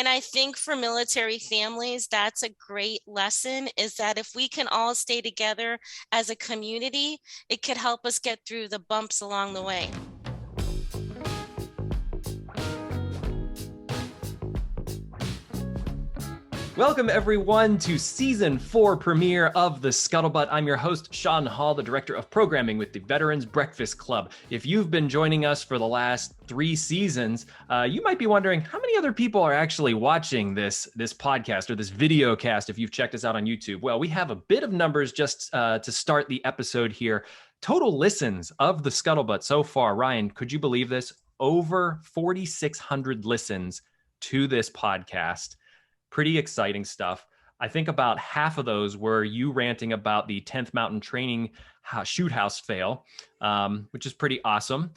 And I think for military families, that's a great lesson, is that if we can all stay together as a community, it could help us get through the bumps along the way. Welcome, everyone, to Season 4 premiere of The Scuttlebutt. I'm your host, Shaun Hall, the Director of Programming with the Veterans Breakfast Club. If you've been joining us for the last 3 seasons, you might be wondering how many other people are actually watching this podcast or this video cast if you've checked us out on YouTube. Well, we have a bit of numbers just to start the episode here. Total listens of The Scuttlebutt so far, Ryan, could you believe this? Over 4,600 listens to this podcast. Pretty exciting stuff. I think about half of those were you ranting about the 10th Mountain Training shoot house fail, which is pretty awesome.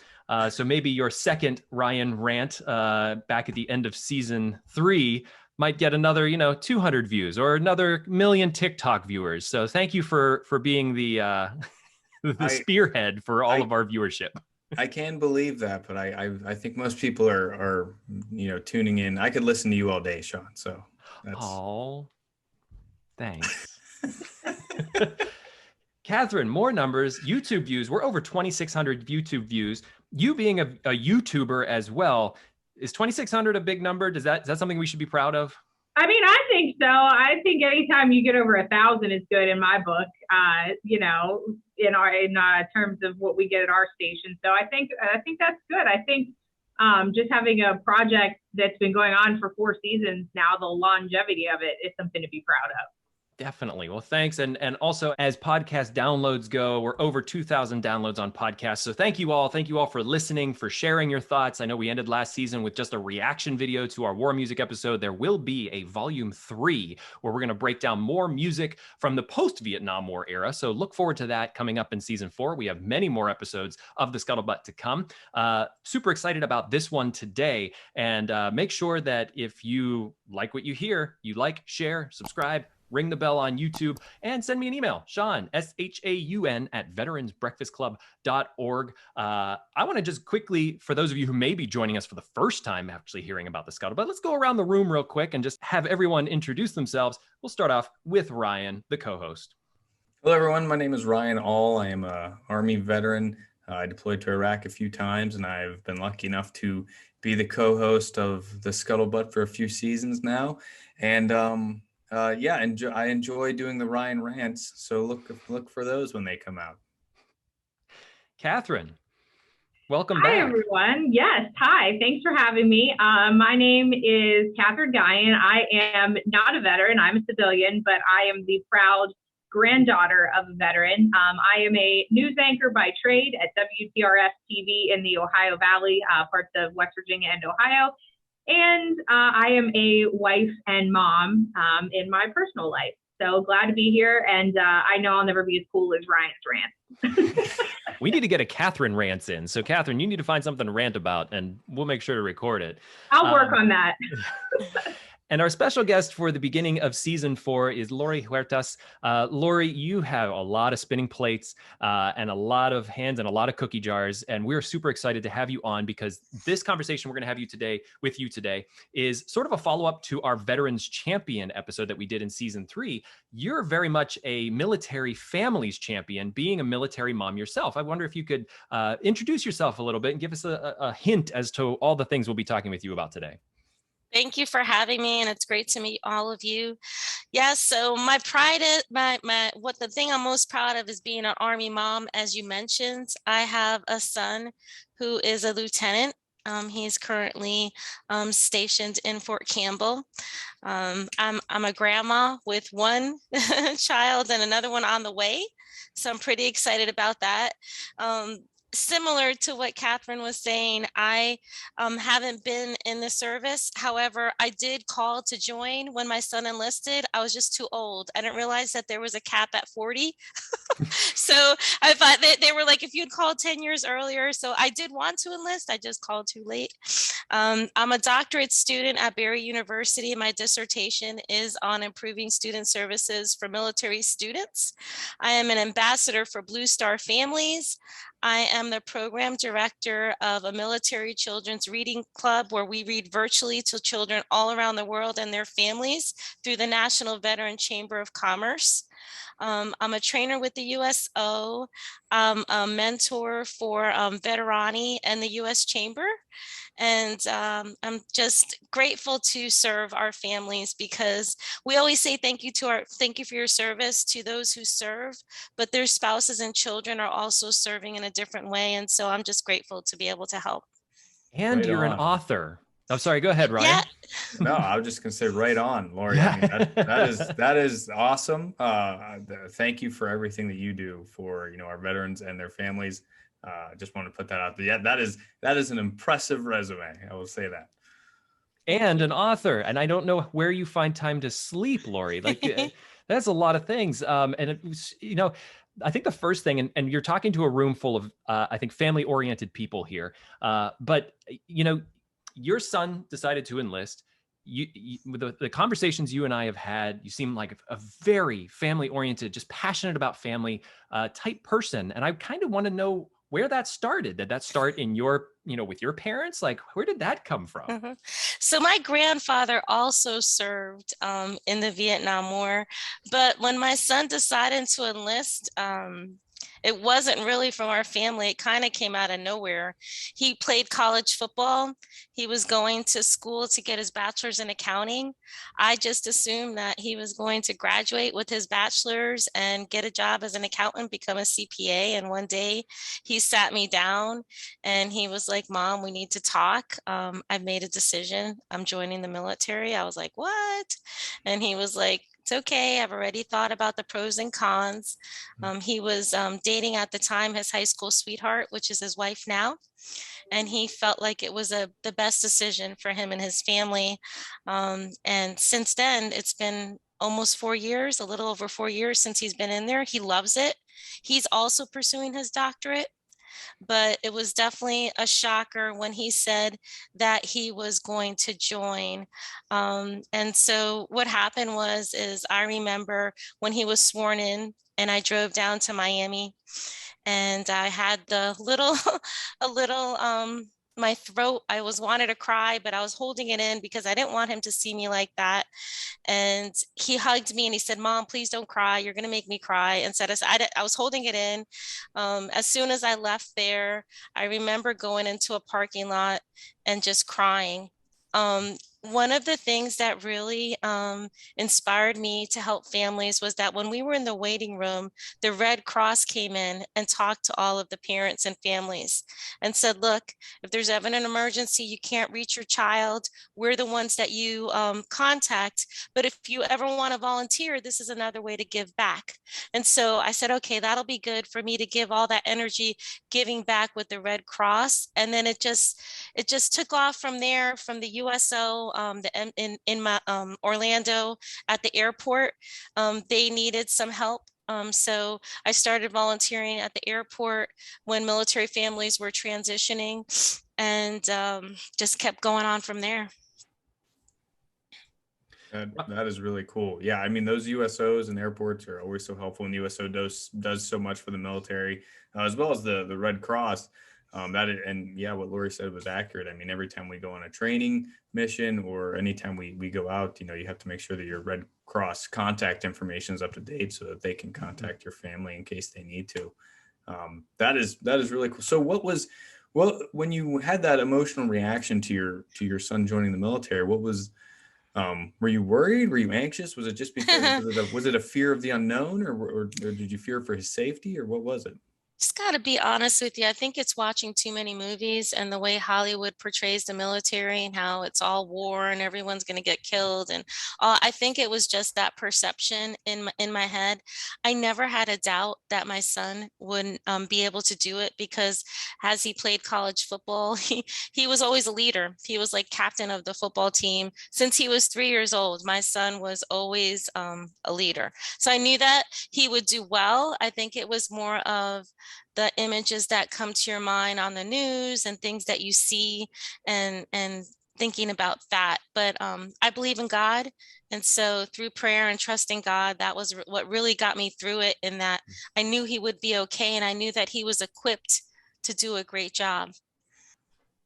So maybe your second Ryan rant back at the end of season 3 might get another, 200 views or another million TikTok viewers. So thank you for being the spearhead for all of our viewership. I can believe that, but I think most people are tuning in. I could listen to you all day, Shaun. So. Oh, thanks. Kathryn, more numbers, YouTube views. We're over 2,600 YouTube views. You being a YouTuber as well, is 2,600 a big number? Is that something we should be proud of? I mean, I think so. I think anytime you get over 1,000 is good in my book, in terms of what we get at our station. So I think that's good. I think just having a project that's been going on for 4 seasons now, the longevity of it is something to be proud of. Definitely. Well, thanks. And also, as podcast downloads go, we're over 2,000 downloads on podcasts. So thank you all. Thank you all for listening, for sharing your thoughts. I know we ended last season with just a reaction video to our war music episode. There will be a volume 3 where we're going to break down more music from the post-Vietnam War era. So look forward to that coming up in season 4. We have many more episodes of The Scuttlebutt to come. Super excited about this one today. And make sure that if you like what you hear, you like, share, subscribe, ring the bell on YouTube, and send me an email, Shaun, SHAUN, @veteransbreakfastclub.org. I want to just quickly, for those of you who may be joining us for the first time actually hearing about the Scuttlebutt, let's go around the room real quick and just have everyone introduce themselves. We'll start off with Ryan, the co-host. Hello, everyone. My name is Ryan Hall. I am an Army veteran. I deployed to Iraq a few times, and I've been lucky enough to be the co-host of the Scuttlebutt for a few seasons now. And I enjoy doing the Ryan rants, so look for those when they come out. Kathryn, welcome back. Hi, everyone. Yes, hi. Thanks for having me. My name is Kathryn Ghion. I am not a veteran. I'm a civilian, but I am the proud granddaughter of a veteran. I am a news anchor by trade at WTRS TV in the Ohio Valley, parts of West Virginia and Ohio. And I am a wife and mom in my personal life. So glad to be here. And I know I'll never be as cool as Ryan's rant. We need to get a Kathryn rants in. So Kathryn, you need to find something to rant about, and we'll make sure to record it. I'll work on that. And our special guest for the beginning of season 4 is Lori Huertas. Lori, you have a lot of spinning plates and a lot of hands and a lot of cookie jars. And we're super excited to have you on because this conversation we're going to have with you today is sort of a follow-up to our Veterans Champion episode that we did in season 3. You're very much a military families champion, being a military mom yourself. I wonder if you could introduce yourself a little bit and give us a hint as to all the things we'll be talking with you about today. Thank you for having me, and it's great to meet all of you. Yes, so my pride is the thing I'm most proud of is being an Army mom. As you mentioned, I have a son who is a lieutenant. He's currently stationed in Fort Campbell. I'm a grandma with one child and another one on the way, so I'm pretty excited about that. Similar to what Kathryn was saying, I haven't been in the service. However, I did call to join when my son enlisted. I was just too old. I didn't realize that there was a cap at 40. So I thought they were like, if you'd called 10 years earlier. So I did want to enlist. I just called too late. I'm a doctorate student at Barry University. My dissertation is on improving student services for military students. I am an ambassador for Blue Star Families. I am the program director of a military children's reading club where we read virtually to children all around the world and their families through the National Veteran Chamber of Commerce. I'm a trainer with the USO. I'm a mentor for Veterani and the US Chamber. And I'm just grateful to serve our families, because we always say thank you for your service to those who serve, but their spouses and children are also serving in a different way. And so I'm just grateful to be able to help. And Right you're an on. author. I'm sorry, go ahead, Ryan. Yeah. No, I was just gonna say right on, Lori. Yeah. I mean, that is awesome. Thank you for everything that you do for, you know, our veterans and their families. Just want to put that out there. Yeah, that is an impressive resume. I will say that. And an author. And I don't know where you find time to sleep, Lori. Like that's a lot of things. And it was, you know, I think the first thing, and you're talking to a room full of, I think, family-oriented people here. But, you know, your son decided to enlist. The conversations you and I have had, you seem like a very family-oriented, just passionate about family type person. And I kind of want to know where that started. Did that start in your, you know, with your parents? Like, where did that come from? Mm-hmm. So my grandfather also served in the Vietnam War, but when my son decided to enlist, it wasn't really from our family. It kind of came out of nowhere. He played college football. He was going to school to get his bachelor's in accounting. I just assumed that he was going to graduate with his bachelor's and get a job as an accountant, become a CPA. And one day he sat me down and he was like, "Mom, we need to talk. I've made a decision. I'm joining the military." I was like, "What?" And he was like, "It's okay. I've already thought about the pros and cons." He was dating at the time his high school sweetheart, which is his wife now. And he felt like it was the best decision for him and his family. And since then, it's been almost 4 years, a little over 4 years since he's been in there. He loves it. He's also pursuing his doctorate. But it was definitely a shocker when he said that he was going to join. And so what happened is I remember when he was sworn in and I drove down to Miami and I had the little, my throat, I wanted to cry, but I was holding it in because I didn't want him to see me like that. And he hugged me and he said, "Mom, please don't cry. You're going to make me cry." And said, I was holding it in. As soon as I left there, I remember going into a parking lot and just crying. One of the things that really inspired me to help families was that when we were in the waiting room, the Red Cross came in and talked to all of the parents and families and said, "Look, if there's ever an emergency, you can't reach your child, we're the ones that you contact. But if you ever want to volunteer, this is another way to give back." And so I said, okay, that'll be good for me to give all that energy giving back with the Red Cross. And then it just took off from there, from the USO. In my Orlando at the airport, they needed some help. So I started volunteering at the airport when military families were transitioning, and just kept going on from there. That is really cool. Yeah, I mean, those USOs and airports are always so helpful, and USO does so much for the military, as well as the Red Cross. What Lori said was accurate. I mean, every time we go on a training mission or anytime we go out, you know, you have to make sure that your Red Cross contact information is up to date so that they can contact your family in case they need to. That is really cool. So when you had that emotional reaction to your son joining the military, what was, were you worried? Were you anxious? Was it just because, was it a fear of the unknown, or did you fear for his safety, or what was it? Just got to be honest with you. I think it's watching too many movies and the way Hollywood portrays the military and how it's all war and everyone's going to get killed. And I think it was just that perception in my head. I never had a doubt that my son wouldn't be able to do it, because as he played college football, he was always a leader. He was like captain of the football team. Since he was 3 years old, my son was always a leader. So I knew that he would do well. I think it was more of the images that come to your mind on the news and things that you see and thinking about that. But I believe in God. And so through prayer and trusting God, that was what really got me through it, in that I knew he would be okay. And I knew that he was equipped do a great job.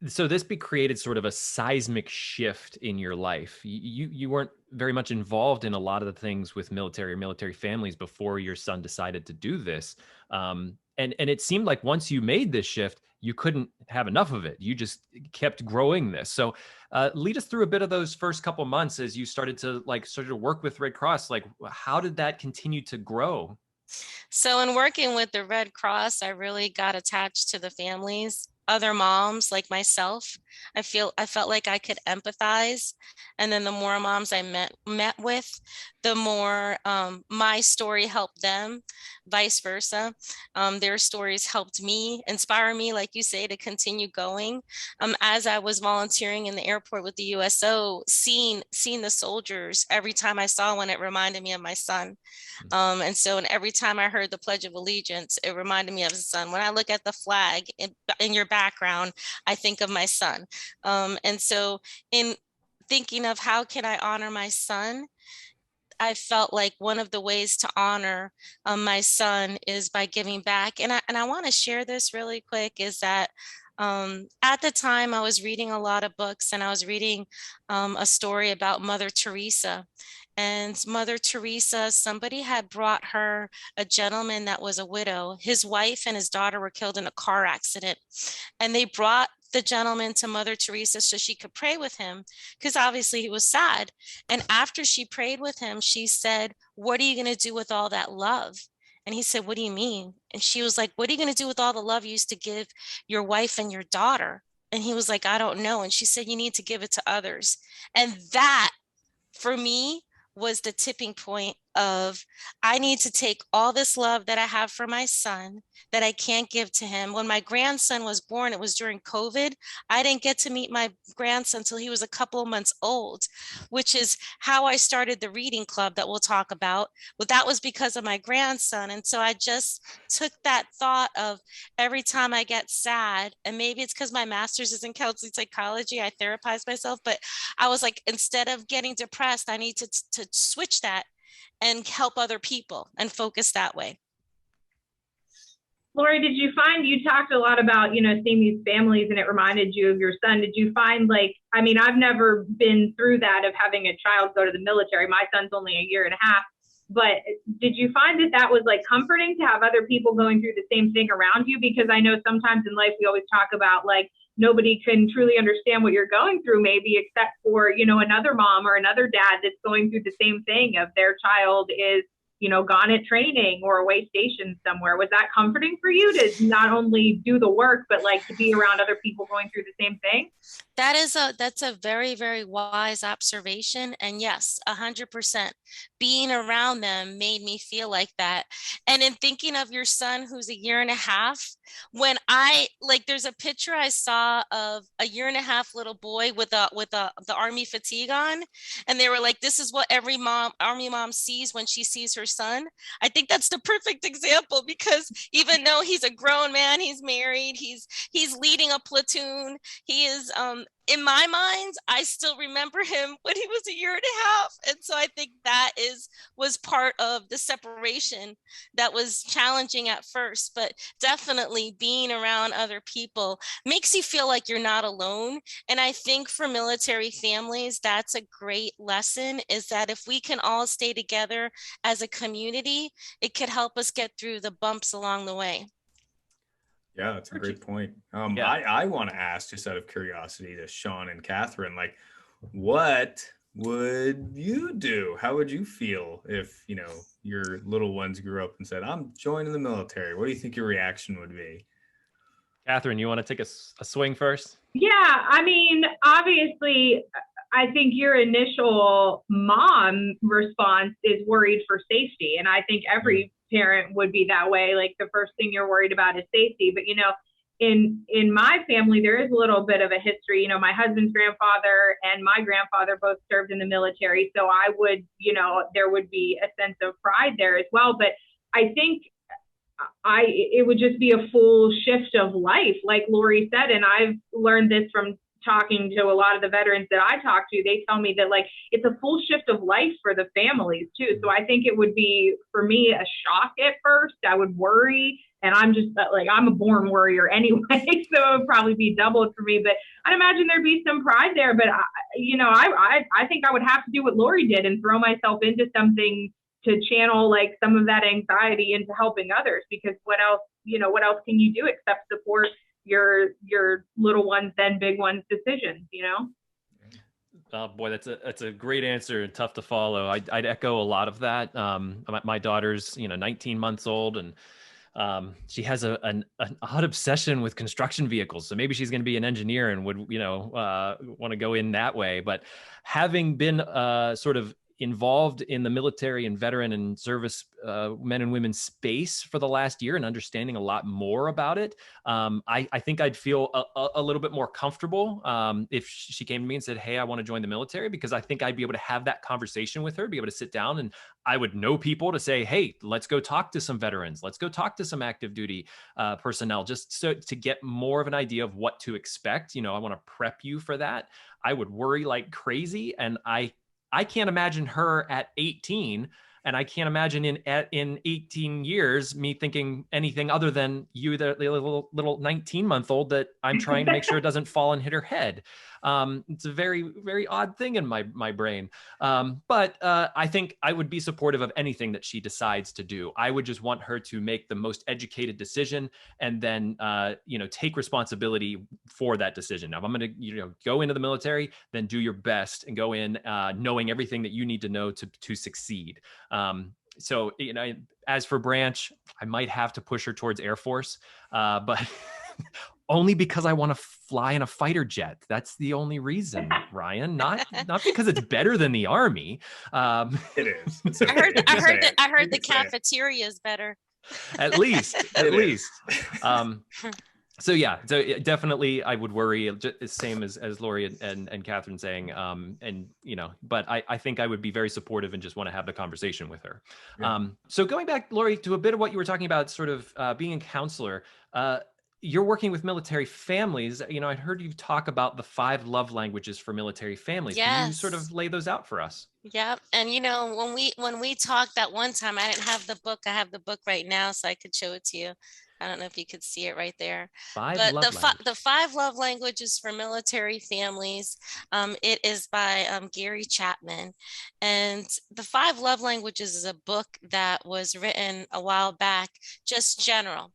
So this created sort of a seismic shift in your life. You weren't very much involved in a lot of the things with military or military families before your son decided to do this. And it seemed like once you made this shift, you couldn't have enough of it. You just kept growing this. So lead us through a bit of those first couple months as you started to work with Red Cross. Like, how did that continue to grow? So in working with the Red Cross, I really got attached to the families, other moms like myself. I felt like I could empathize. And then the more moms I met with, the more my story helped them, vice versa. Their stories helped me, inspire me, like you say, to continue going. As I was volunteering in the airport with the USO, seeing the soldiers, every time I saw one, it reminded me of my son. And every time I heard the Pledge of Allegiance, it reminded me of his son. When I look at the flag in your background, I think of my son. And so in thinking of how can I honor my son, I felt like one of the ways to honor my son is by giving back. And I want to share this really quick, is that at the time I was reading a lot of books, and I was reading a story about Mother Teresa. And Mother Teresa, somebody had brought her a gentleman that was a widow. His wife and his daughter were killed in a car accident. And they brought the gentleman to Mother Teresa so she could pray with him, because obviously he was sad. And after she prayed with him, she said, "What are you going to do with all that love?" And he said, "What do you mean?" And she was like, "What are you going to do with all the love you used to give your wife and your daughter?" And he was like, "I don't know." And she said, "You need to give it to others." And that, for me, was the tipping point of, I need to take all this love that I have for my son that I can't give to him. When my grandson was born, it was during COVID. I didn't get to meet my grandson until he was a couple of months old, which is how I started the reading club that we'll talk about. But that was because of my grandson. And so I just took that thought of, every time I get sad, and maybe it's because my master's is in counseling psychology, I therapize myself, but I was like, instead of getting depressed, I need to switch that and help other people and focus that way. Lori, did you find, you talked a lot about, seeing these families and it reminded you of your son. Did you find, I've never been through that of having a child go to the military. My son's only a year and a half, but did you find that was comforting to have other people going through the same thing around you? Because I know sometimes in life we always talk about nobody can truly understand what you're going through, maybe except for, another mom or another dad that's going through the same thing of their child is, gone at training or away stationed somewhere. Was that comforting for you to not only do the work, but to be around other people going through the same thing? That's a very, very wise observation. And yes, 100%. Being around them made me feel like that. And in thinking of your son, who's a year and a half, when there's a picture I saw of a year and a half little boy with the Army fatigue on, and they were like, "This is what every Army mom sees when she sees her son." I think that's the perfect example, because even though he's a grown man, he's married, he's leading a platoon, he is in my mind, I still remember him when he was a year and a half. And so I think that was part of the separation that was challenging at first, but definitely being around other people makes you feel like you're not alone. And I think for military families, that's a great lesson, is that if we can all stay together as a community, it could help us get through the bumps along the way. Yeah, that's a great point. I want to ask, just out of curiosity, to Shaun and Kathryn, what would you do? How would you feel if, your little ones grew up and said, "I'm joining the military"? What do you think your reaction would be? Kathryn, you want to take a swing first? Yeah, obviously, I think your initial mom response is worried for safety. And I think every parent would be that way. The first thing you're worried about is safety. But, in my family, there is a little bit of a history. My husband's grandfather and my grandfather both served in the military. So I would, there would be a sense of pride there as well. But I think it would just be a full shift of life, like Lori said. And I've learned this from talking to a lot of the veterans that I talk to, they tell me that like it's a full shift of life for the families too. So I think it would be, for me, a shock at first. I would worry, and I'm just like, I'm a born worrier anyway, so it would probably be doubled for me. But I'd imagine there'd be some pride there. But I think I would have to do what Lori did and throw myself into something to channel like some of that anxiety into helping others, because what else can you do except support your little ones, then big ones decisions, Oh boy, that's a great answer and tough to follow. I'd echo a lot of that. My daughter's 19 months old, and she has an odd obsession with construction vehicles. So maybe she's going to be an engineer and would want to go in that way. But having been sort of involved in the military and veteran and service men and women space for the last year and understanding a lot more about it, I think I'd feel a little bit more comfortable if she came to me and said, hey, I want to join the military, because I think I'd be able to have that conversation with her, be able to sit down, and I would know people to say, hey, let's go talk to some veterans. Let's go talk to some active duty personnel, just so to get more of an idea of what to expect. I want to prep you for that. I would worry like crazy. And I can't imagine her at 18, and I can't imagine in 18 years me thinking anything other than you, the little 19-month-old that I'm trying to make sure it doesn't fall and hit her head. It's a very, very odd thing in my brain. But I think I would be supportive of anything that she decides to do. I would just want her to make the most educated decision, and then take responsibility for that decision. Now, if I'm going to go into the military, then do your best and go in knowing everything that you need to know to succeed. So as for Branch, I might have to push her towards Air Force, but only because I want to fly in a fighter jet. That's the only reason, Ryan. Not because it's better than the Army. It is. It's okay. I heard the cafeteria is better. At least. So definitely I would worry, just the same as Lori and Kathryn saying, but I think I would be very supportive and just want to have the conversation with her. Yeah. So going back, Lori, to a bit of what you were talking about, sort of being a counselor, you're working with military families. I'd heard you talk about the 5 love languages for military families. Yes. Can you sort of lay those out for us? Yeah. And when we talked that one time, I didn't have the book. I have the book right now, so I could show it to you. I don't know if you could see it right there. The 5 love languages for military families. It is by Gary Chapman, and the 5 love languages is a book that was written a while back, just general.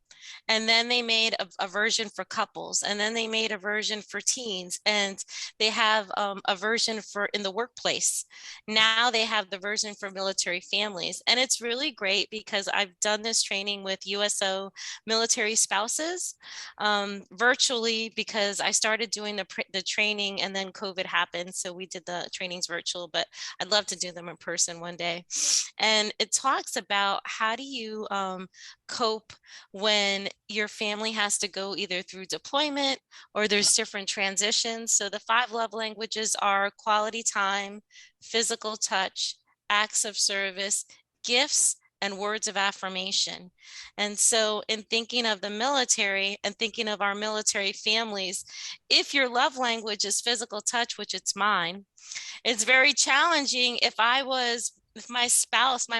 And then they made a version for couples, and then they made a version for teens, and they have a version for in the workplace. Now they have the version for military families. And it's really great because I've done this training with USO military spouses virtually, because I started doing the training and then COVID happened. So we did the trainings virtual, but I'd love to do them in person one day. And it talks about how do you cope when your family has to go either through deployment or there's different transitions. So the 5 love languages are quality time, physical touch, acts of service, gifts, and words of affirmation. And so in thinking of the military and thinking of our military families, if your love language is physical touch, which it's mine, it's very challenging if my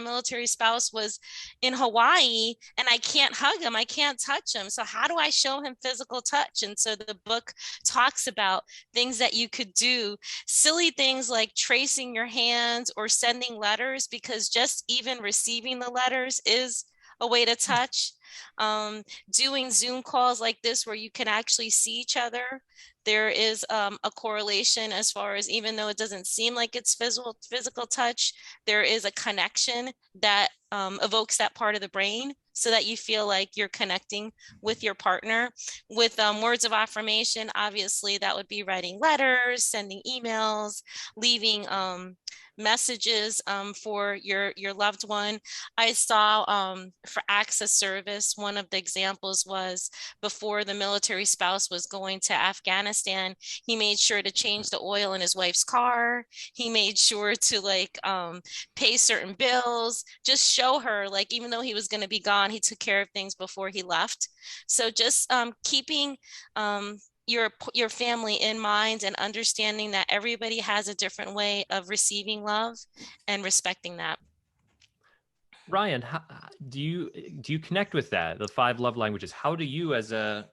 military spouse was in Hawaii and I can't hug him, I can't touch him. So how do I show him physical touch? And so the book talks about things that you could do, silly things like tracing your hands or sending letters, because just even receiving the letters is a way to touch. Doing Zoom calls like this where you can actually see each other. There is a correlation as far as, even though it doesn't seem like it's physical touch, there is a connection that evokes that part of the brain so that you feel like you're connecting with your partner. With words of affirmation, obviously that would be writing letters, sending emails, leaving messages for your loved one. I saw for acts of service, one of the examples was before the military spouse was going to Afghanistan, he made sure to change the oil in his wife's car. He made sure to pay certain bills, just show her, even though he was going to be gone, he took care of things before he left. So just keeping your family in mind and understanding that everybody has a different way of receiving love and respecting that. Ryan, how, do you connect with that, the 5 love languages? How do you, as a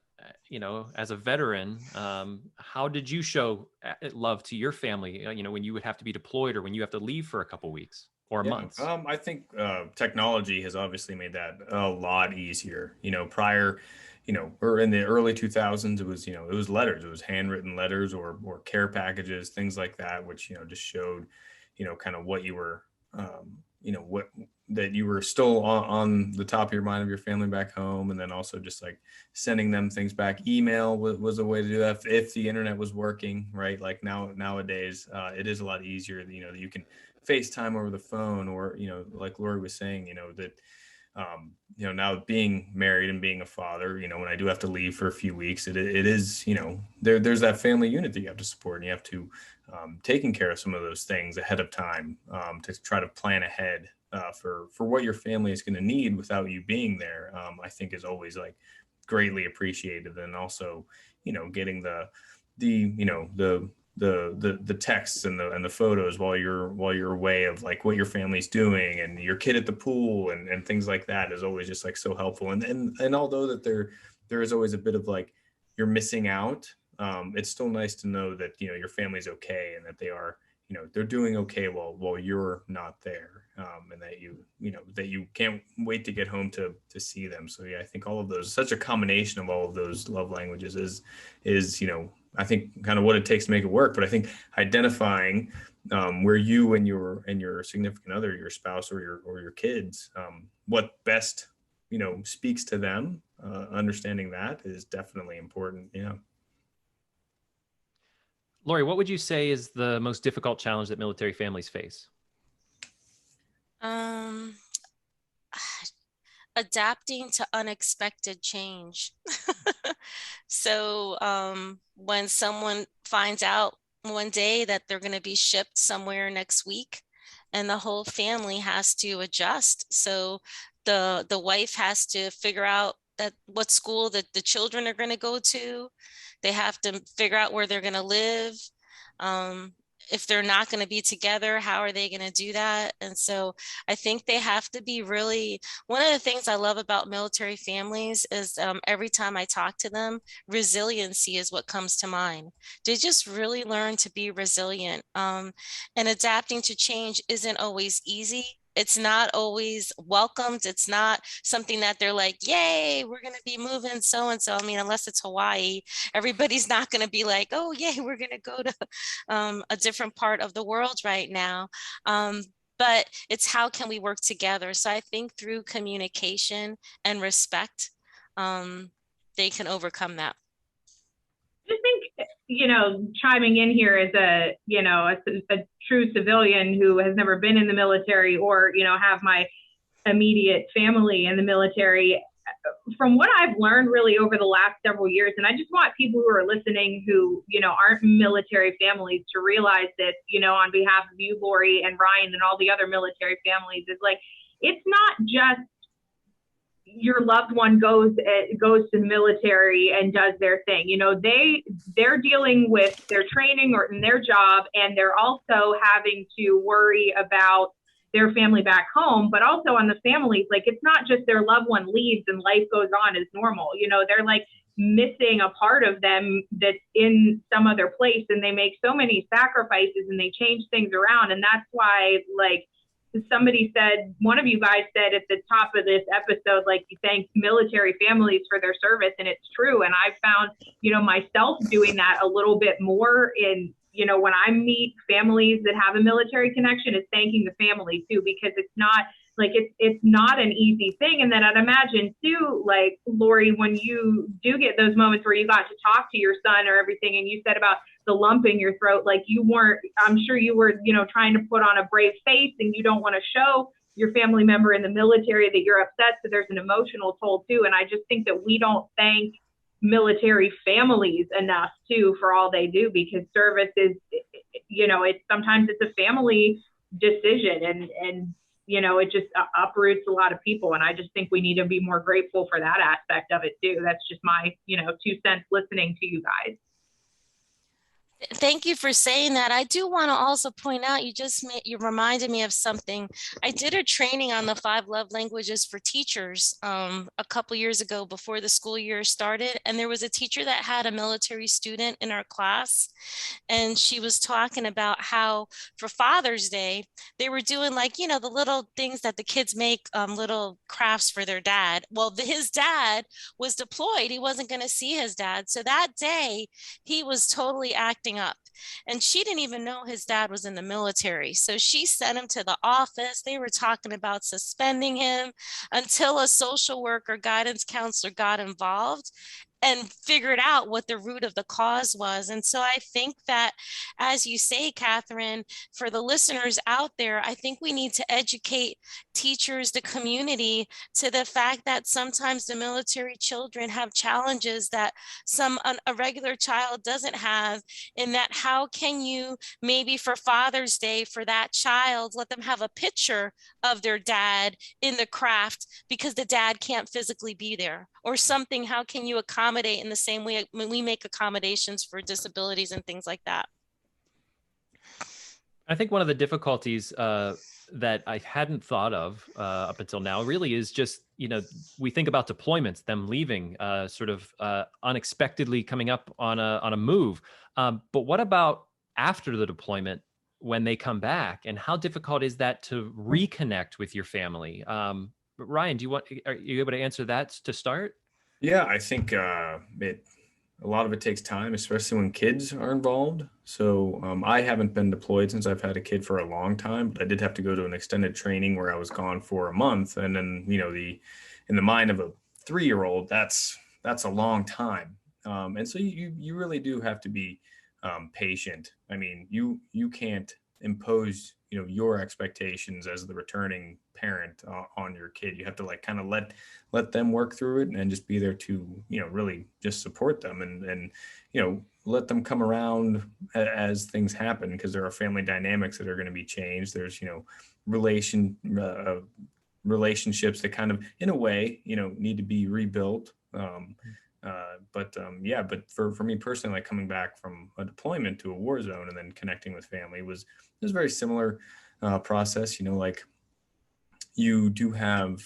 veteran, how did you show love to your family, when you would have to be deployed or when you have to leave for a couple weeks or months? I think technology has obviously made that a lot easier. Prior, or in the early 2000s, it was letters, it was handwritten letters or care packages, things like that, which, just showed, kind of what you were, that you were still on the top of your mind of your family back home. And then also just like sending them things back. Email was a way to do that if the internet was working, right? Like nowadays, it is a lot easier, that you can FaceTime over the phone, or, like Lori was saying, that, now being married and being a father, when I do have to leave for a few weeks, it is, there's that family unit that you have to support, and you have to taking care of some of those things ahead of time, to try to plan ahead for what your family is going to need without you being there. I think is always like greatly appreciated. And also, getting the texts and the photos while you're away of like what your family's doing, and your kid at the pool and things like that is always just like so helpful. And although that there is always a bit of like you're missing out, it's still nice to know that your family's okay, and that they are they're doing okay while you're not there, and that you can't wait to get home to see them. So yeah, I think all of those, such a combination of all of those love languages is I think kind of what it takes to make it work. But I think identifying where you and your significant other, your spouse or your kids, what best speaks to them, understanding that is definitely important. Yeah. Lori, what would you say is the most difficult challenge that military families face? Adapting to unexpected change. So when someone finds out one day that they're going to be shipped somewhere next week, and the whole family has to adjust. So the wife has to figure out what school that the children are going to go to. They have to figure out where they're going to live. If they're not going to be together, how are they going to do that? And so I think they have to be really, one of the things I love about military families is every time I talk to them, resiliency is what comes to mind. They just really learn to be resilient. And adapting to change isn't always easy. It's not always welcomed. It's not something that they're like, yay, we're going to be moving so-and-so. I mean, unless it's Hawaii, everybody's not going to be like, oh, yay, we're going to go to a different part of the world right now. But it's how can we work together? So I think through communication and respect, they can overcome that. I think, chiming in here as a true civilian who has never been in the military or, have my immediate family in the military, from what I've learned really over the last several years, and I just want people who are listening who, aren't military families to realize this, on behalf of you, Lori and Ryan and all the other military families, is like, it's not just your loved one goes to the military and does their thing. They're dealing with their training or in their job, and they're also having to worry about their family back home, but also on the families. Like, it's not just their loved one leaves and life goes on as normal. They're like missing a part of them that's in some other place, and they make so many sacrifices and they change things around. And that's why, like, somebody said, one of you guys said at the top of this episode, like, you thank military families for their service. And it's true. And I've found, myself doing that a little bit more in, when I meet families that have a military connection, is thanking the family too, because it's not like, it's not an easy thing. And then I'd imagine too, like, Lori, when you do get those moments where you got to talk to your son or everything, and you said about the lump in your throat, like, I'm sure you were, trying to put on a brave face, and you don't want to show your family member in the military that you're upset. So there's an emotional toll too. And I just think that we don't thank military families enough too for all they do, because service is, sometimes it's a family decision, and it just uproots a lot of people. And I just think we need to be more grateful for that aspect of it too. That's just my, 2 cents listening to you guys. Thank you for saying that. I do want to also point out, you reminded me of something. I did a training on the 5 love languages for teachers a couple years ago before the school year started. And there was a teacher that had a military student in our class. And she was talking about how for Father's Day, they were doing the little things that the kids make, little crafts for their dad. Well, his dad was deployed. He wasn't going to see his dad. So that day he was totally acting up. And she didn't even know his dad was in the military. So she sent him to the office. They were talking about suspending him until a social worker, guidance counselor got involved and figured out what the root of the cause was. And so I think that, as you say, Kathryn, for the listeners out there, I think we need to educate teachers, the community, to the fact that sometimes the military children have challenges that a regular child doesn't have, in that how can you maybe for Father's Day for that child, let them have a picture of their dad in the craft because the dad can't physically be there or something. How can you accommodate in the same way when we make accommodations for disabilities and things like that? I think one of the difficulties that I hadn't thought of up until now really is just, we think about deployments, them leaving unexpectedly coming up on a move. But what about after the deployment when they come back, and how difficult is that to reconnect with your family? Ryan, are you able to answer that to start? Yeah, I think a lot of it takes time, especially when kids are involved. So I haven't been deployed since I've had a kid for a long time, but I did have to go to an extended training where I was gone for a month. And then, in the mind of a 3-year-old, that's a long time. And so you really do have to be patient. I mean, you can't impose your expectations as the returning parent on your kid. You have to kind of let them work through it and just be there to really just support them and let them come around as things happen, because there are family dynamics that are going to be changed. There's relationships that kind of in a way need to be rebuilt. But for me personally, coming back from a deployment to a war zone and then connecting with family was a very similar process. You do have,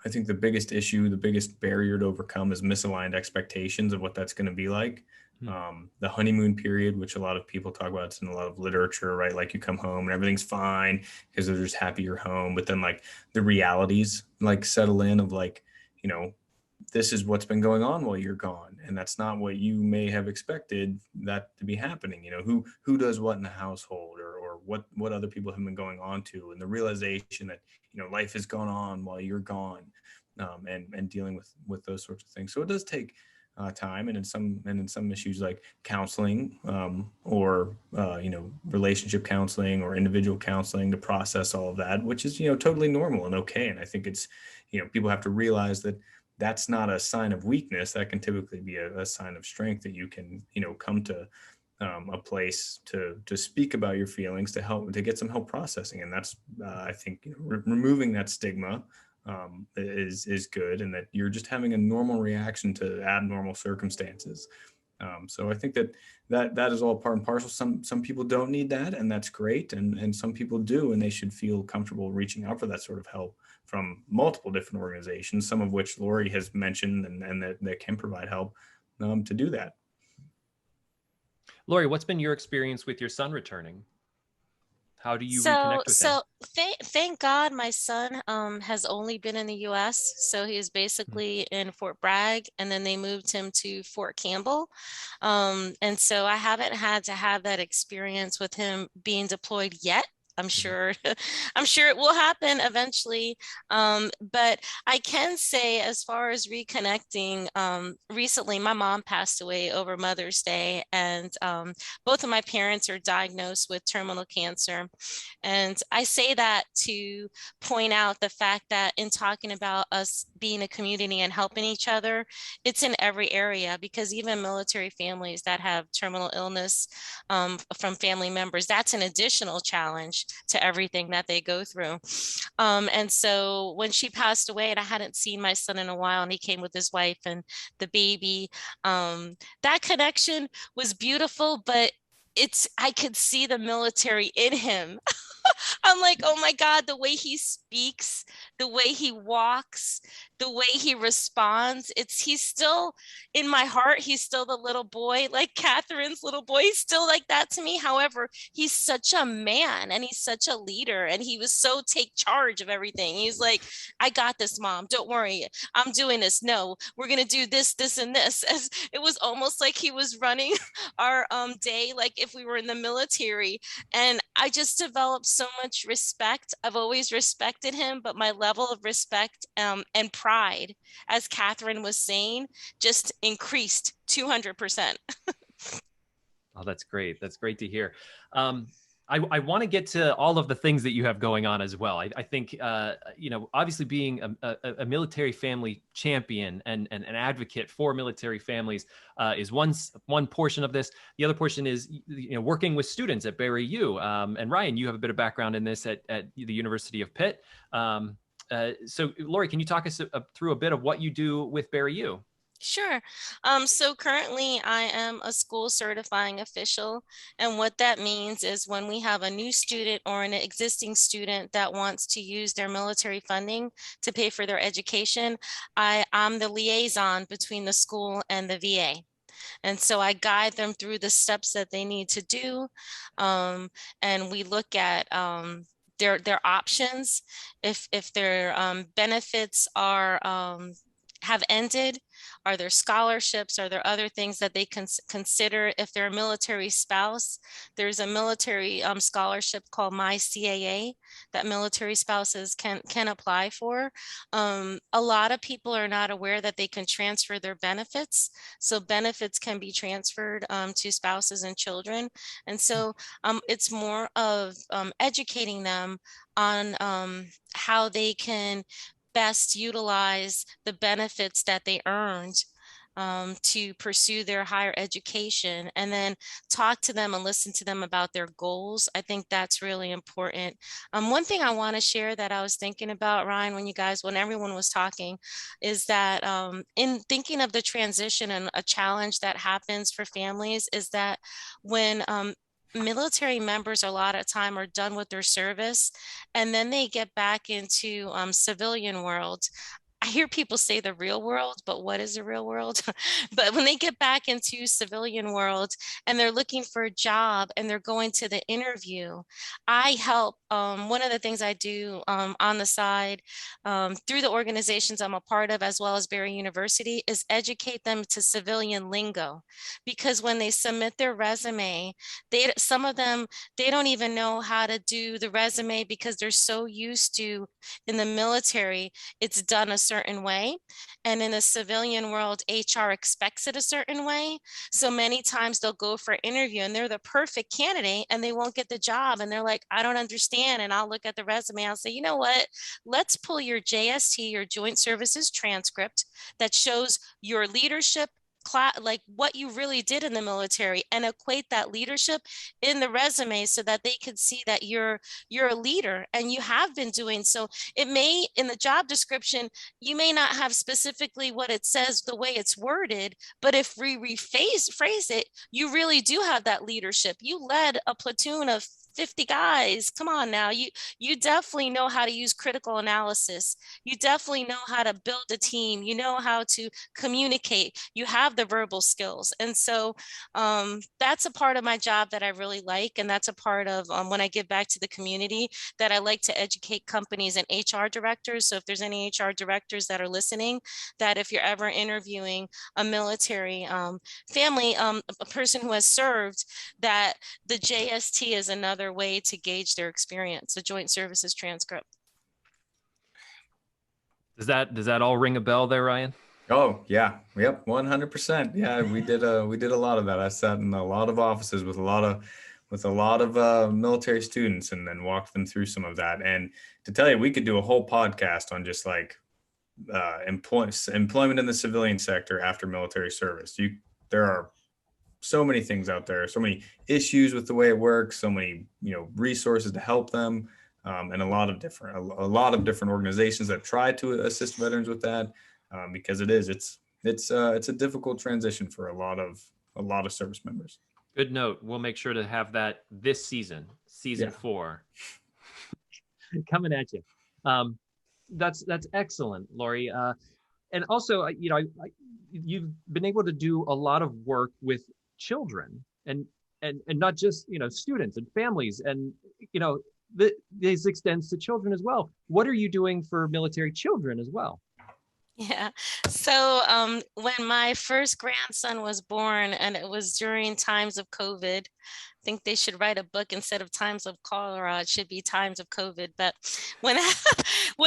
I think the biggest barrier to overcome is misaligned expectations of what that's going to be like. The honeymoon period, which a lot of people talk about, it's in a lot of literature, right? Like you come home and everything's fine because they're just happy you're home. But then the realities settle in of this is what's been going on while you're gone. And that's not what you may have expected that to be happening. Who does what in the household, or what other people have been going on to, and the realization that, life has gone on while you're gone, and dealing with those sorts of things. So it does take time. And in some issues like counseling, or relationship counseling or individual counseling to process all of that, which is, totally normal and okay. And I think it's, people have to realize that that's not a sign of weakness. That can typically be a sign of strength, that you can, come to a place to speak about your feelings, to get some help processing. And that's, I think, removing that stigma is good, and that you're just having a normal reaction to abnormal circumstances. So I think that is all part and parcel. Some people don't need that, and that's great. And some people do, and they should feel comfortable reaching out for that sort of help from multiple different organizations, some of which Lori has mentioned, and that can provide help to do that. Lori, what's been your experience with your son returning? How do you reconnect with him? Thank God my son has only been in the U.S. So he is basically in Fort Bragg, and then they moved him to Fort Campbell. And so I haven't had to have that experience with him being deployed yet. I'm sure it will happen eventually. But I can say, as far as reconnecting, recently my mom passed away over Mother's Day, and both of my parents are diagnosed with terminal cancer. And I say that to point out the fact that in talking about us being a community and helping each other, it's in every area, because even military families that have terminal illness from family members, that's an additional challenge. to everything that they go through. And so when she passed away, and I hadn't seen my son in a while, and he came with his wife and the baby, that connection was beautiful, but I could see the military in him. I'm like, oh my God, the way he speaks, the way he walks, the way he responds, he's still in my heart. He's still the little boy, like Kathryn's little boy. He's still like that to me. However, he's such a man and he's such a leader, and he was so take charge of everything. He's like, I got this, Mom. Don't worry. I'm doing this. No, we're going to do this, this, and this. As it was almost like he was running our day, like if we were in the military. And I just developed so much respect. I've always respected him, but my level of respect and pride, as Kathryn was saying, just increased 200%. Oh, that's great. That's great to hear. I want to get to all of the things that you have going on as well. I think, obviously being a military family champion and an advocate for military families is one portion of this. The other portion is, working with students at Barry U. And Ryan, you have a bit of background in this at the University of Pitt. So Lori, can you talk us through a bit of what you do with Barry U? Sure. So currently I am a school certifying official. And what that means is when we have a new student or an existing student that wants to use their military funding to pay for their education, I'm the liaison between the school and the VA. And so I guide them through the steps that they need to do. And we look at their options. If their benefits have ended, are there scholarships? Are there other things that they can consider? If they're a military spouse, there's a military scholarship called My CAA that military spouses can apply for. A lot of people are not aware that they can transfer their benefits. So benefits can be transferred to spouses and children. And so it's more of educating them on how they can best utilize the benefits that they earned to pursue their higher education, and then talk to them and listen to them about their goals. I think that's really important. One thing I want to share that I was thinking about, Ryan, when everyone was talking, is that in thinking of the transition and a challenge that happens for families is that when military members a lot of time are done with their service and then they get back into civilian world. I hear people say the real world, but what is the real world? But when they get back into civilian world and they're looking for a job and they're going to the interview, I help. One of the things I do on the side through the organizations I'm a part of, as well as Barry University, is educate them to civilian lingo. Because when they submit their resume, some of them, they don't even know how to do the resume because they're so used to, in the military, it's done a certain way. And in the civilian world, HR expects it a certain way. So many times they'll go for an interview and they're the perfect candidate and they won't get the job. And they're like, I don't understand. And I'll look at the resume. I'll say, you know what? Let's pull your JST, your Joint Services transcript that shows your leadership, like what you really did in the military, and equate that leadership in the resume so that they could see that you're a leader and you have been doing. So it may, in the job description, you may not have specifically what it says the way it's worded, but if we phrase it, you really do have that leadership. You led a platoon of 50 guys. Come on now. You definitely know how to use critical analysis. You definitely know how to build a team. You know how to communicate. You have the verbal skills. And so that's a part of my job that I really like. And that's a part of when I give back to the community, that I like to educate companies and HR directors. So if there's any HR directors that are listening, that if you're ever interviewing a military family, a person who has served, that the JST is another way to gauge their experience, the Joint Services transcript. Does that all ring a bell there, Ryan? Oh yeah, yep, 100%. Yeah, we did a lot of that. I sat in a lot of offices with a lot of military students and then walked them through some of that. And to tell you, we could do a whole podcast on just like employment in the civilian sector after military service. There are so many things out there, so many issues with the way it works, so many, resources to help them, and a lot of different organizations that try to assist veterans with that, because it's a difficult transition for a lot of service members. Good note. We'll make sure to have that this season 4, coming at you. That's excellent, Lori. And also, you've been able to do a lot of work with children and not just, students and families, and, this extends to children as well. What are you doing for military children as well? Yeah. So when my first grandson was born, and it was during times of COVID, I think they should write a book instead of times of cholera. It should be times of COVID. But when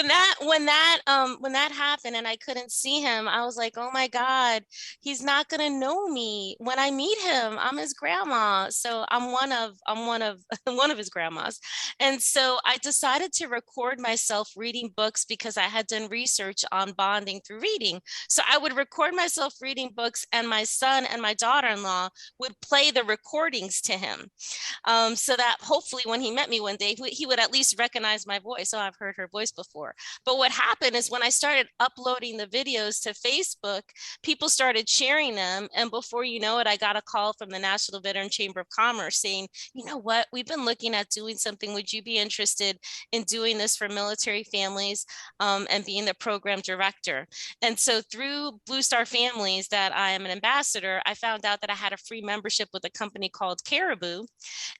that happened and I couldn't see him, I was like, oh my God, he's not gonna know me when I meet him. I'm his grandma. So I'm one of one of his grandmas. And so I decided to record myself reading books because I had done research on bonding through reading. So I would record myself reading books, and my son and my daughter-in-law would play the recordings to him. So that hopefully when he met me one day, he would at least recognize my voice. Oh, I've heard her voice before. But what happened is when I started uploading the videos to Facebook, people started sharing them. And before you know it, I got a call from the National Veteran Chamber of Commerce saying, you know what, we've been looking at doing something. Would you be interested in doing this for military families, and being the program director? And so through Blue Star Families, that I am an ambassador, I found out that I had a free membership with a company called Caribu,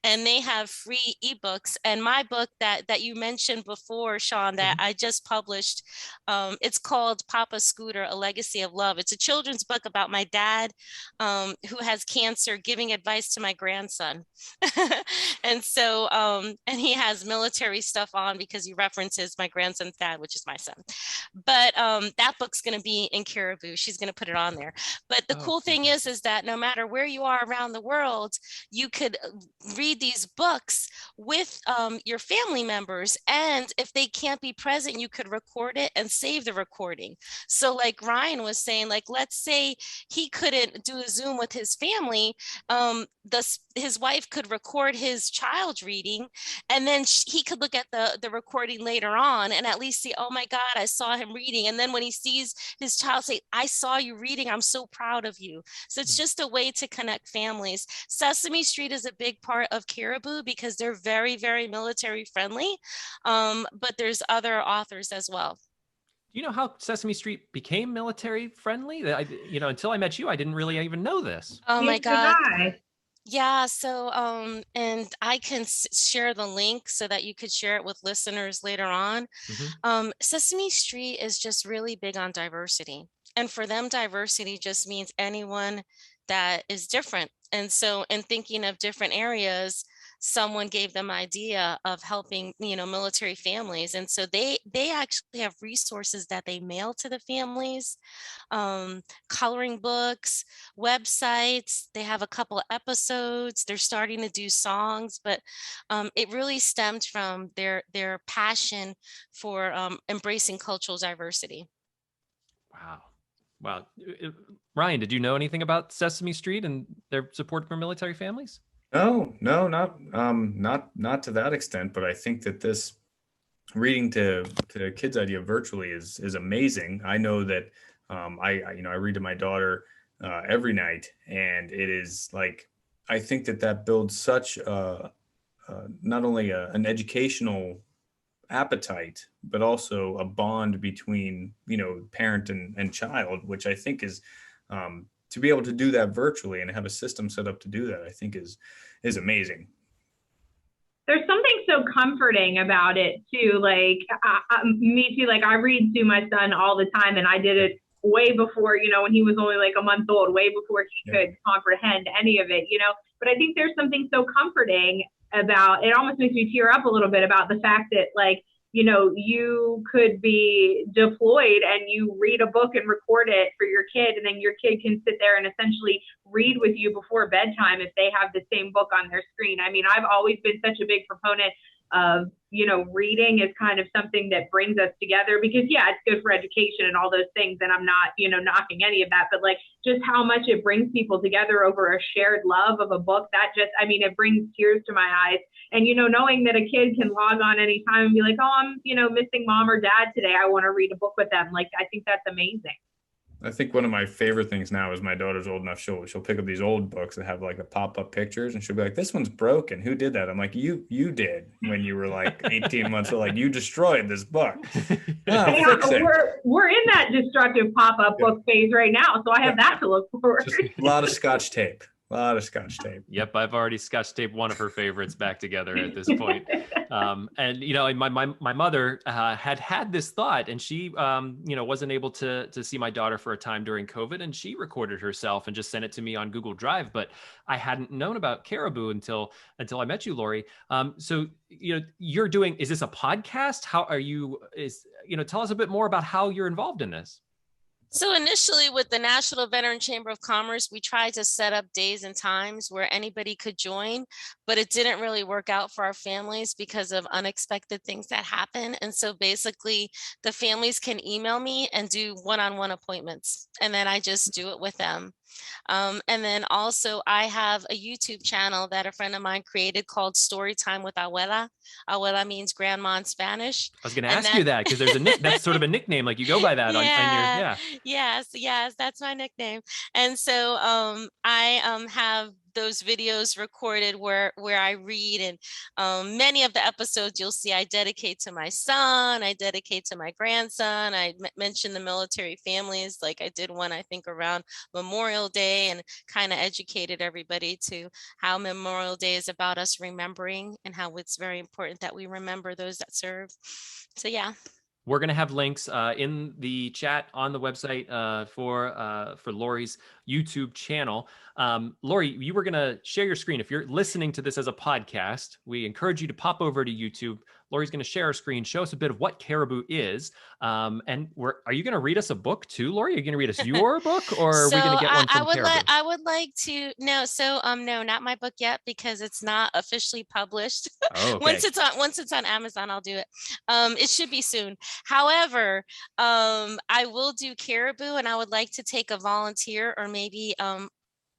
and they have free ebooks. And my book that you mentioned before, Shaun, that I just published, it's called Papa Scooter, A Legacy of Love. It's a children's book about my dad, who has cancer, giving advice to my grandson. And so, and he has military stuff on because he references my grandson's dad, which is my son. But that book's going to be in Caribu. She's going to put it on there. But the cool thing is that no matter where you are around the world, you could read these books with your family members. And if they can't be present, you could record it and save the recording. So like Ryan was saying, like, let's say he couldn't do a Zoom with his family. His wife could record his child reading, and then he could look at the recording later on and at least see, oh my God, I saw him reading. And then when he sees his child say, I saw you reading, I'm so proud of you. So it's just a way to connect families. Sesame Street is a big part of Caribu because they're very, very military friendly. But there's other authors as well. Do you know how Sesame Street became military friendly? Until I met you, I didn't really even know this. Oh my God. Yeah, so and I can share the link so that you could share it with listeners later on. Sesame Street is just really big on diversity. And for them, diversity just means anyone that is different. And so in thinking of different areas, someone gave them idea of helping, military families. And so they actually have resources that they mail to the families, coloring books, websites. They have a couple of episodes. They're starting to do songs, but it really stemmed from their passion for embracing cultural diversity. Wow. Ryan, did you know anything about Sesame Street and their support for military families? No, not to that extent. But I think that this reading to kids idea virtually is amazing. I know that I read to my daughter every night, and it is like, I think that builds such not only an educational appetite, but also a bond between parent and child, which I think is to be able to do that virtually and have a system set up to do that, I think is amazing. There's something so comforting about it too. Like me too. Like I read to my son all the time, and I did it way before, when he was only like a month old, way before he could comprehend any of it, But I think there's something so comforting about it. Almost makes me tear up a little bit about the fact that, like, you could be deployed and you read a book and record it for your kid, and then your kid can sit there and essentially read with you before bedtime if they have the same book on their screen. I mean, I've always been such a big proponent reading is kind of something that brings us together, because it's good for education and all those things. And I'm not, knocking any of that, but like just how much it brings people together over a shared love of a book that it brings tears to my eyes. And, knowing that a kid can log on anytime and be like, oh, I'm, missing mom or dad today, I want to read a book with them. Like, I think that's amazing. I think one of my favorite things now is my daughter's old enough. She'll pick up these old books that have like the pop-up pictures, and she'll be like, this one's broken. Who did that? I'm like, you did when you were like 18 months old. Like, you destroyed this book. We're in that destructive pop-up book phase right now. So I have that to look forward to. A lot of Scotch tape. Yep, I've already Scotch taped one of her favorites back together at this point. And my mother had this thought, and she wasn't able to see my daughter for a time during COVID, and she recorded herself and just sent it to me on Google Drive. But I hadn't known about Caribu until I met you, Lori. So you're doing, is this a podcast? How are you? Tell us a bit more about how you're involved in this. So initially with the National Veteran Chamber of Commerce, we tried to set up days and times where anybody could join, but it didn't really work out for our families because of unexpected things that happen. And so basically the families can email me and do one-on-one appointments, and then I just do it with them. And then also I have a YouTube channel that a friend of mine created called Storytime with Abuela. Abuela means grandma in Spanish. I was going to ask you that, because there's that's sort of a nickname, like you go by that on your, Yes, that's my nickname. And so I have those videos recorded where I read, and many of the episodes you'll see I dedicate to my son, I dedicate to my grandson. I mention the military families, like I did one I think around Memorial Day, and kind of educated everybody to how Memorial Day is about us remembering, and how it's very important that we remember those that serve. So yeah. We're going to have links in the chat on the website for Lori's YouTube channel. Lori, you were going to share your screen. If you're listening to this as a podcast, we encourage you to pop over to YouTube. Lori's going to share our screen, show us a bit of what Caribu is. And are you going to read us a book too, Lori? Are you going to read us your book, or are we going to get one from Caribu? I would like to, no, not my book yet, because it's not officially published. Oh, okay. Once it's on Amazon, I'll do it. It should be soon. However, I will do Caribu, and I would like to take a volunteer, or maybe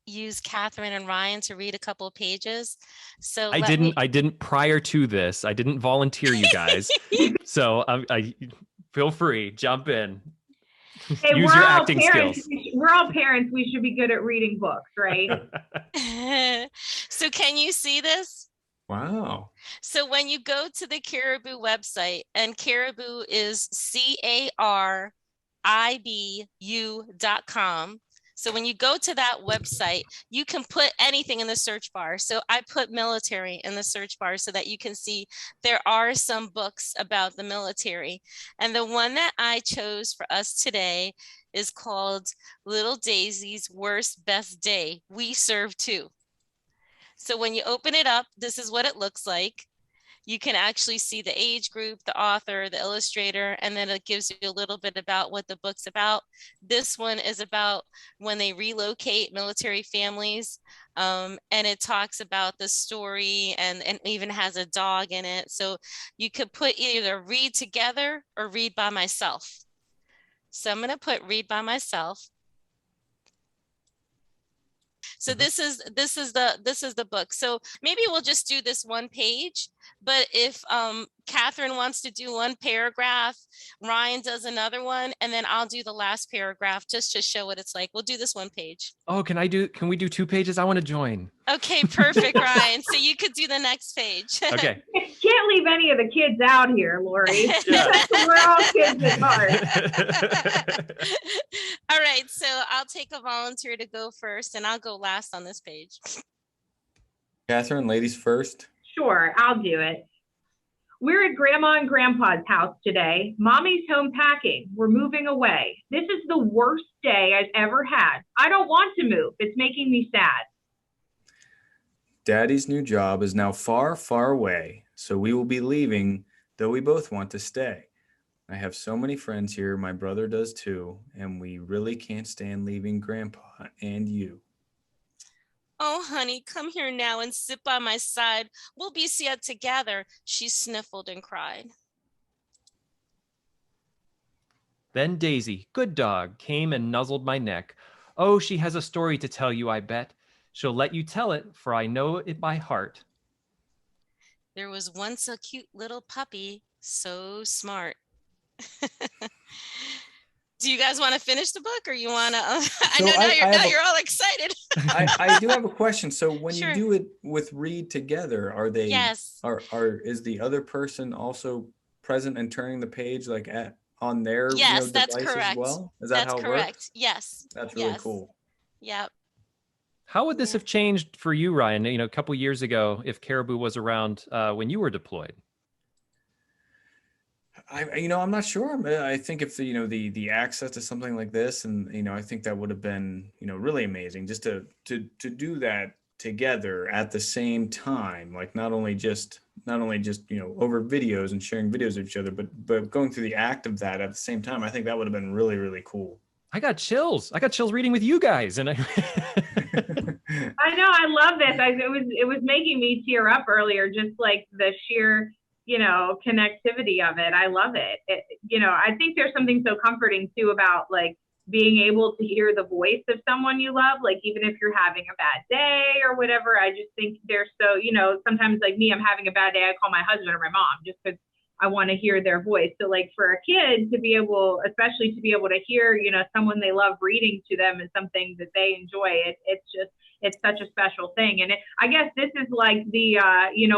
use Kathryn and Ryan to read a couple of pages. So I didn't prior to this. I didn't volunteer you guys. So I feel free, jump in. Hey, use your acting skills. We're all parents. We should be good at reading books, right? So can you see this? Wow. So when you go to the Caribu website, and Caribu is CARIBU.com. So when you go to that website, you can put anything in the search bar. So I put military in the search bar so that you can see there are some books about the military. And the one that I chose for us today is called Little Daisy's Worst Best Day. We Serve Too. So when you open it up, this is what it looks like. You can actually see the age group, the author, the illustrator, and then it gives you a little bit about what the book's about. This one is about when they relocate military families, and it talks about the story, and even has a dog in it. So you could put either read together or read by myself. So I'm going to put read by myself. So this is the book. So maybe we'll just do this one page, but if Kathryn wants to do one paragraph, Ryan does another one, and then I'll do the last paragraph just to show what it's like. We'll do this one page. Oh, can we do 2 pages? I want to join. Okay, perfect, Ryan. So you could do the next page. Okay. Can't leave any of the kids out here, Lori. We're all kids at heart. All right, so I'll take a volunteer to go first, and I'll go last on this page. Kathryn, ladies first. Sure, I'll do it. We're at Grandma and Grandpa's house today. Mommy's home packing. We're moving away. This is the worst day I've ever had. I don't want to move. It's making me sad. Daddy's new job is now far, far away, so we will be leaving, though we both want to stay. I have so many friends here, my brother does too, and we really can't stand leaving Grandpa and you. Oh, honey, come here now and sit by my side. We'll be sad together. She sniffled and cried. Then Daisy, good dog, came and nuzzled my neck. Oh, she has a story to tell you, I bet. She'll let you tell it, for I know it by heart. There was once a cute little puppy, so smart. Do you guys want to finish the book, or you want to? I know you're all excited. I do have a question. So when Sure. you do it with read together, are they? Yes. Is the other person also present and turning the page like on their Yes, that's device correct. as well? Is that how it correct. works? Yes. That's really Yes. cool. Yep. How would this have changed for you, Ryan? A couple years ago, if Caribu was around when you were deployed? I'm not sure. I think if the access to something like this, and I think that would have been really amazing just to do that together at the same time, like not only just over videos and sharing videos of each other, but going through the act of that at the same time. I think that would have been really, really cool. I got chills reading with you guys, and I know, I love this. It was making me tear up earlier, just like the sheer connectivity of it. I love it. I think there's something so comforting too about like being able to hear the voice of someone you love, like even if you're having a bad day or whatever. I just think they're so, sometimes like me, I'm having a bad day, I call my husband or my mom just because I want to hear their voice. So like for a kid to be able, especially to be able to hear, someone they love reading to them is something that they enjoy. It's such a special thing. And I guess this is like the,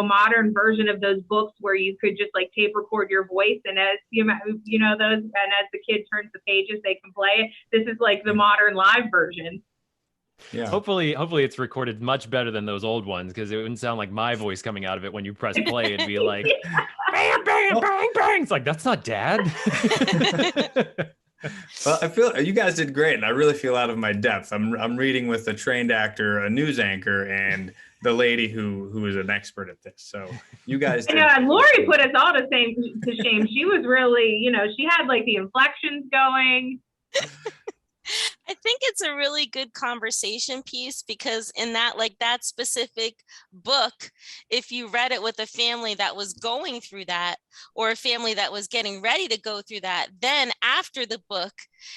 modern version of those books where you could just like tape record your voice. And as and as the kid turns the pages, they can play it. This is like the modern live version. Yeah. Hopefully it's recorded much better than those old ones, because it wouldn't sound like my voice coming out of it when you press play. It'd be like, bang, bang, bang, bang. It's like, that's not Dad. Well, I feel you guys did great, and I really feel out of my depth. I'm reading with a trained actor, a news anchor, and the lady who is an expert at this. So you guys did. And Lori put us all to shame. She was really, she had like the inflections going. I think it's a really good conversation piece, because in that specific book, if you read it with a family that was going through that, or a family that was getting ready to go through that, then after the book,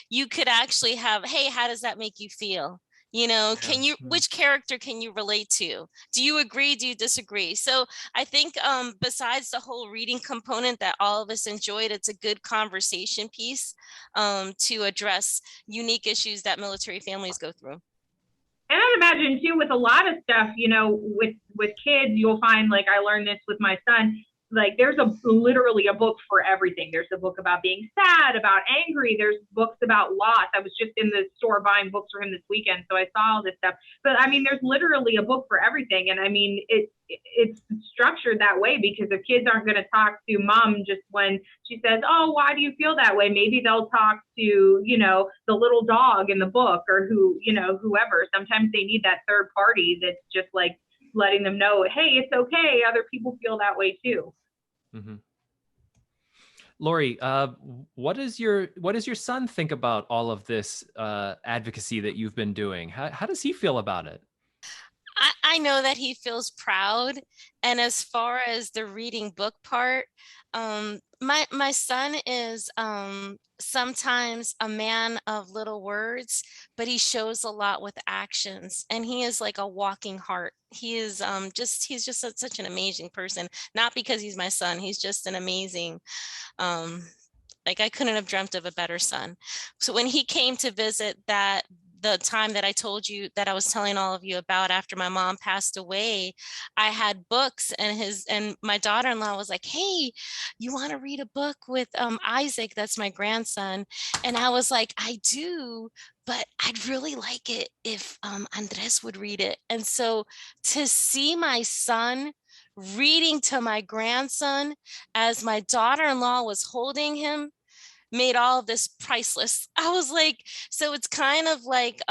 you could actually have, hey, how does that make you feel? Which character can you relate to? Do you agree? Do you disagree? So I think besides the whole reading component that all of us enjoyed, it's a good conversation piece to address unique issues that military families go through. And I'd imagine too, with a lot of stuff, with kids, you'll find, like I learned this with my son, like there's literally a book for everything. There's a book about being sad, about angry. There's books about loss. I was just in the store buying books for him this weekend, so I saw all this stuff. But I mean, there's literally a book for everything. And I mean, it's structured that way because the kids aren't going to talk to mom just when she says, oh, why do you feel that way? Maybe they'll talk to, the little dog in the book, or whoever. Sometimes they need that third party that's just like letting them know, hey, it's okay. Other people feel that way too. Mm-hmm. Lori, what does your son think about all of this advocacy that you've been doing? How does he feel about it? I know that he feels proud. And as far as the reading book part, my son is sometimes a man of little words, but he shows a lot with actions, and he is like a walking heart. He is he's just such an amazing person, not because he's my son. He's just an amazing, I couldn't have dreamt of a better son. So when he came to visit the time that I told you that I was telling all of you about after my mom passed away, I had books, and my daughter-in-law was like, hey, you want to read a book with Isaac? That's my grandson. And I was like, I do, but I'd really like it if Andres would read it. And so to see my son reading to my grandson as my daughter-in-law was holding him made all of this priceless. I was like, so it's kind of like,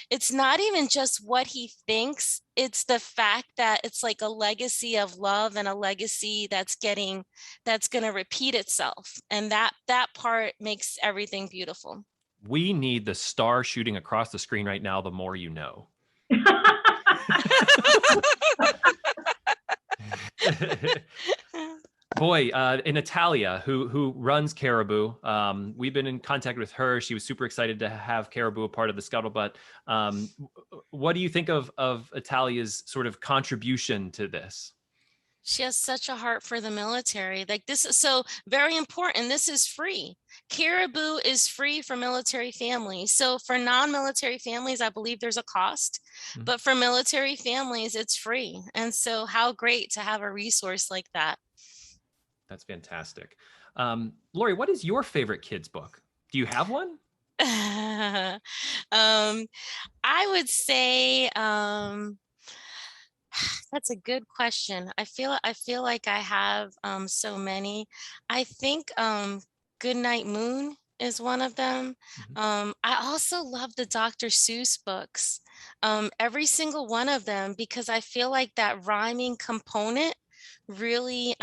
it's not even just what he thinks, it's the fact that it's like a legacy of love and a legacy that's going to repeat itself. And that part makes everything beautiful. We need the star shooting across the screen right now, the more you know. Boy, in Natalia, who runs Caribu, we've been in contact with her. She was super excited to have Caribu a part of the Scuttlebutt. What do you think of Natalia's sort of contribution to this? She has such a heart for the military. Like, this is so very important. This is free. Caribu is free for military families. So for non-military families, I believe there's a cost, but for military families, it's free. And so how great to have a resource like that. That's fantastic. Lori, what is your favorite kids book? Do you have one? I would say, that's a good question. I feel like I have so many. I think Goodnight Moon is one of them. I also love the Dr. Seuss books, every single one of them, because I feel like that rhyming component really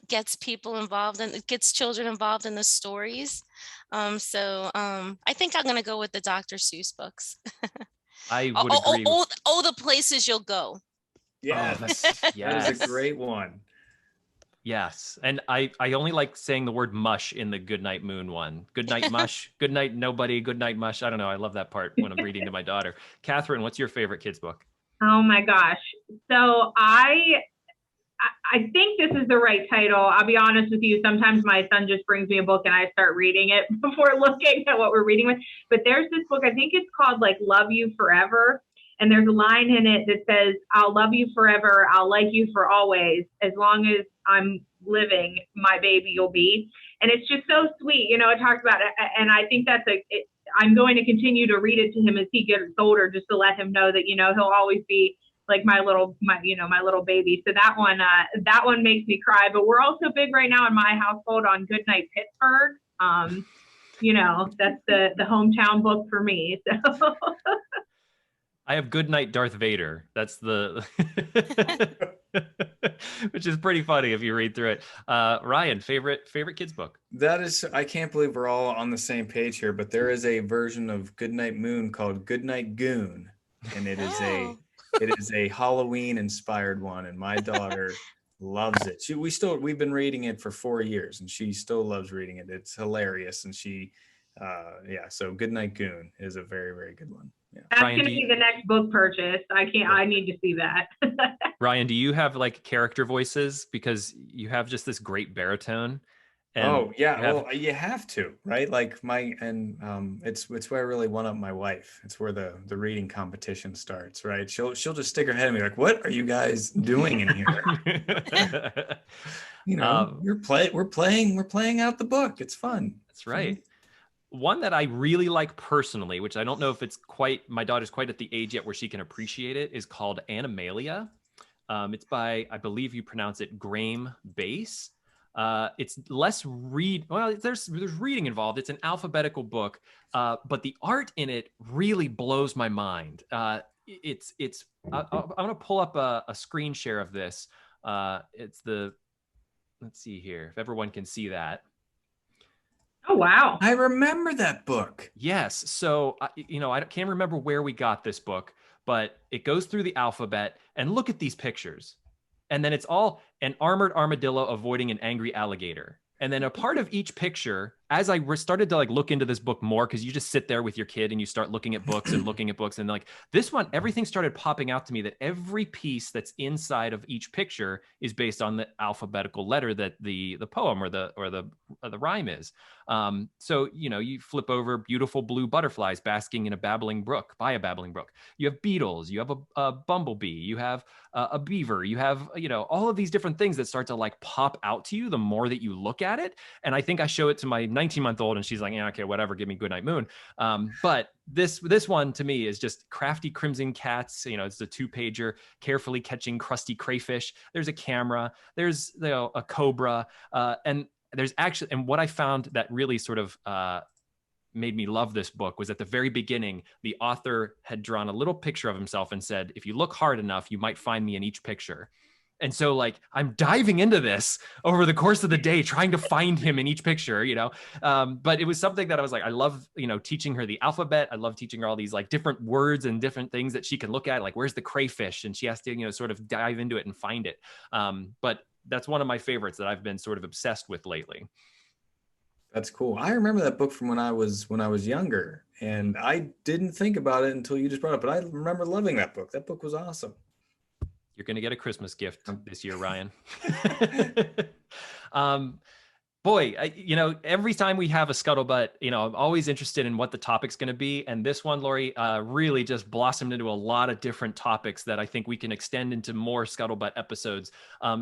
gets people involved and it gets children involved in the stories. So I think I'm gonna go with the Dr. Seuss books. I would agree. Oh, the places you'll go. Yeah, that is a great one. Yes. And I only like saying the word mush in the Goodnight Moon one. Goodnight mush, goodnight nobody, goodnight mush. I don't know. I love that part when I'm reading to my daughter. Kathryn, what's your favorite kids book? Oh my gosh. So I think this is the right title. I'll be honest with you. Sometimes my son just brings me a book and I start reading it before looking at what we're reading with. But there's this book, I think it's called like Love You Forever. And there's a line in it that says, I'll love you forever. I'll like you for always. As long as I'm living, my baby you'll be. And it's just so sweet. You know, it talks about it. And I think I'm going to continue to read it to him as he gets older, just to let him know that, you know, he'll always be like my little baby. So that one makes me cry. But we're also big right now in my household on Goodnight Pittsburgh. You know, that's the hometown book for me. So I have Goodnight Darth Vader. That's the, which is pretty funny if you read through it. Ryan, favorite kids book? That is, I can't believe we're all on the same page here, but there is a version of Goodnight Moon called Goodnight Goon. And it is a Halloween inspired one. And my daughter loves it. We've been reading it for 4 years and she still loves reading it. It's hilarious. And so Goodnight Goon is a very, very good one. Yeah. That's going to be the next book purchase. I need to see that. Ryan, do you have like character voices? Because you have just this great baritone. And you have to, right? Like it's where I really one up my wife. It's where the reading competition starts, right? She'll just stick her head in me like, what are you guys doing in here? You know, we're playing out the book. It's fun. That's right. One that I really like personally, which I don't know if my daughter's quite at the age yet where she can appreciate it, is called Animalia. It's by, I believe you pronounce it, Graham Base. It's less there's reading involved. It's an alphabetical book, but the art in it really blows my mind. I'm going to pull up a screen share of this. Let's see here, if everyone can see that. Oh, wow. I remember that book. Yes. So, I can't remember where we got this book, but it goes through the alphabet and look at these pictures. And then it's all an armored armadillo avoiding an angry alligator. And then a part of each picture, as I started to like look into this book more, because you just sit there with your kid and you start looking at books and looking at books, and like this one, everything started popping out to me that every piece that's inside of each picture is based on the alphabetical letter that the poem or the rhyme is. So you flip over beautiful blue butterflies basking in a babbling brook, by a babbling brook. You have beetles, you have a bumblebee, you have a beaver, you have all of these different things that start to like pop out to you the more that you look at it. And I think I show it to my 19-month-old and she's like, yeah, okay, whatever, give me Goodnight Moon. But this one to me is just crafty crimson cats. It's a 2-pager, carefully catching crusty crayfish. There's a camera, there's a cobra, and there's actually, and what I found that really sort of made me love this book was at the very beginning, the author had drawn a little picture of himself and said, if you look hard enough, you might find me in each picture. And so like, I'm diving into this over the course of the day, trying to find him in each picture, but it was something that I was like, I love, teaching her the alphabet. I love teaching her all these like different words and different things that she can look at, like, where's the crayfish? And she has to, sort of dive into it and find it. But that's one of my favorites that I've been sort of obsessed with lately. That's cool. I remember that book from when I was younger, and I didn't think about it until you just brought it, but I remember loving that book. That book was awesome. You're going to get a Christmas gift this year, Ryan. Boy, every time we have a Scuttlebutt, I'm always interested in what the topic's going to be. And this one, Lori, really just blossomed into a lot of different topics that I think we can extend into more Scuttlebutt episodes.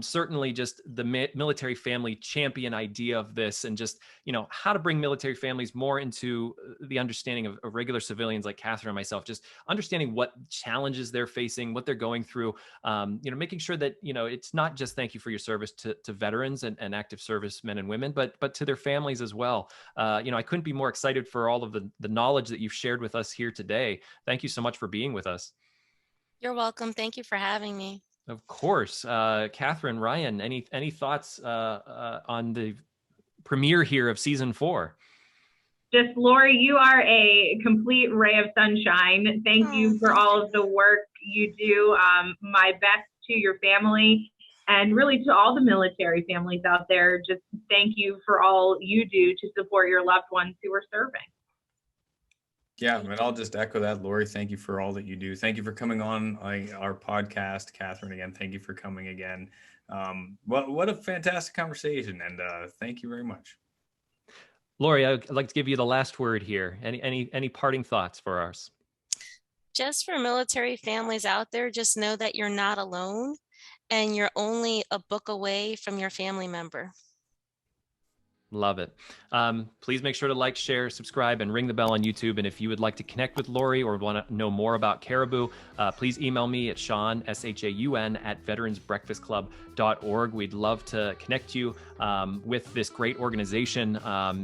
Certainly just the military family champion idea of this, and just, how to bring military families more into the understanding of regular civilians like Kathryn and myself, just understanding what challenges they're facing, what they're going through, making sure that, it's not just thank you for your service to veterans and active service men and women, but to their families as well. I couldn't be more excited for all of the knowledge that you've shared with us here today. Thank you so much for being with us. You're welcome. Thank you for having me. Of course. Kathryn, Ryan, any thoughts on the premiere here of season 4? Just, Lori, you are a complete ray of sunshine. Thank you for all of the work you do. My best to your family, and really to all the military families out there. Just thank you for all you do to support your loved ones who are serving. Yeah, and I'll just echo that, Lori. Thank you for all that you do. Thank you for coming on our podcast. Kathryn, again, thank you for coming again. What a fantastic conversation, and thank you very much. Lori, I'd like to give you the last word here. Any parting thoughts for us? Just for military families out there, just know that you're not alone, and you're only a book away from your family member. Love it. Please make sure to like, share, subscribe, and ring the bell on YouTube. And if you would like to connect with Lori or want to know more about Caribu, please email me at Shaun, SHAUN, at veteransbreakfastclub.org. We'd love to connect you with this great organization,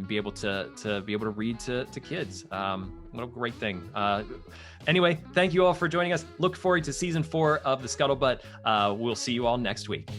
be able to read to kids. What a great thing. Anyway, thank you all for joining us. Look forward to season 4 of the Scuttlebutt. We'll see you all next week.